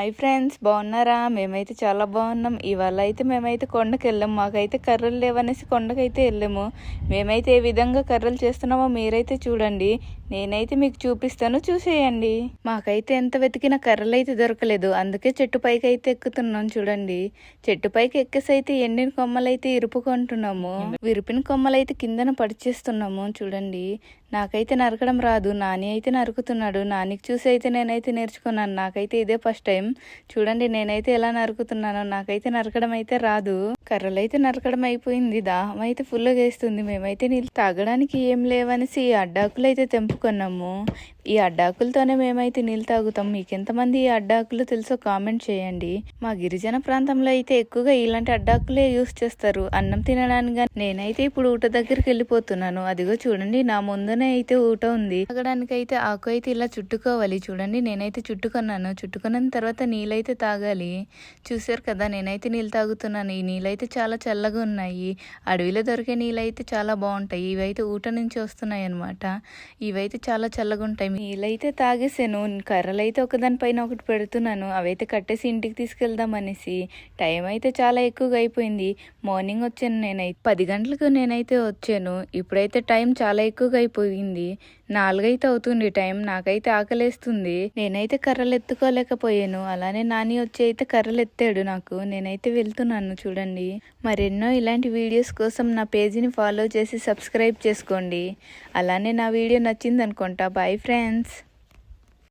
Hi friends, బాగున్నారా? మేమైతే చాలా బాగున్నాం. ఇవాళ అయితే మేమైతే కొండకి వెళ్ళాము. మాకైతే కర్రలు లేవనేసి కొండకైతే వెళ్ళాము. మేమైతే ఏ విధంగా కర్రలు చేస్తున్నామో మీరైతే చూడండి. నేనైతే మీకు చూపిస్తాను, చూసేయండి. మాకైతే ఎంత వెతికినా కర్రలు అయితే దొరకలేదు. అందుకే చెట్టు పైకి అయితే ఎక్కుతున్నాం. చూడండి, చెట్టు పైకి ఎక్కేసి అయితే ఎండిన కొమ్మలైతే ఇరుపుకుంటున్నాము. విరిపిన కొమ్మలైతే కిందన పడిచేస్తున్నాము. చూడండి, నాకైతే నరకడం రాదు. నాని అయితే నరుకుతున్నాడు. నానికి చూసి అయితే నేనైతే నేర్చుకున్నాను. నాకైతే ఇదే ఫస్ట్ టైం. చూడండి, నేనైతే ఎలా నరుకుతున్నానో. నాకైతే నరకడం అయితే రాదు. కర్రలు అయితే నరకడం అయిపోయింది. దాహం అయితే ఫుల్గా వేస్తుంది. మేమైతే నీళ్ళు తాగడానికి ఏం లేవనేసి ఈ అడ్డాకులు అయితే తెంపుకున్నాము. ఈ అడ్డాకులతోనే మేమైతే నీళ్ళు తాగుతాం. మీకు ఎంతమంది ఈ అడ్డాకులు తెలుసో కామెంట్ చేయండి. మా గిరిజన ప్రాంతంలో అయితే ఎక్కువగా ఇలాంటి అడ్డాకులే యూస్ చేస్తారు అన్నం తినడానికి. నేనైతే ఇప్పుడు ఊట దగ్గరికి వెళ్ళిపోతున్నాను. అదిగో చూడండి, నా ముందునే అయితే ఊట ఉంది. తాగడానికి అయితే ఆకు అయితే ఇలా చుట్టుకోవాలి. చూడండి, నేనైతే చుట్టుకున్నాను. చుట్టుకున్న తర్వాత నీళ్ళైతే తాగాలి. చూసారు కదా, నేనైతే నీళ్ళు తాగుతున్నాను. ఈ నీళ్ళైతే చాలా చల్లగా ఉన్నాయి. అడవిలో దొరికే నీళ్ళైతే చాలా బాగుంటాయి. ఇవైతే ఊట నుంచి వస్తున్నాయి అనమాట. ఇవైతే చాలా చల్లగా ఉంటాయి. నీళ్ళైతే తాగేసాను. కర్రలు అయితే ఒకదానిపైన ఒకటి పెడుతున్నాను. అవైతే కట్టేసి ఇంటికి తీసుకెళ్దాం అనేసి. టైం అయితే చాలా ఎక్కువగా అయిపోయింది. మార్నింగ్ వచ్చాను. నేనైతే 10 గంటలకు నేనైతే వచ్చాను. ఇప్పుడైతే టైం చాలా ఎక్కువగా అయిపోయింది. 4 అయితే అవుతుంది టైం. నాకైతే ఆకలేస్తుంది. నేనైతే కర్రలు ఎత్తుకోలేకపోయాను. అలానే నాని వచ్చి అయితే కర్రలు ఎత్తాడు నాకు. నేనైతే వెళ్తున్నాను. చూడండి, మరెన్నో ఇలాంటి వీడియోస్ కోసం నా పేజీని ఫాలో చేసి సబ్స్క్రైబ్ చేసుకోండి. అలానే నా వీడియో నచ్చింది అనుకుంటా. Bye friends.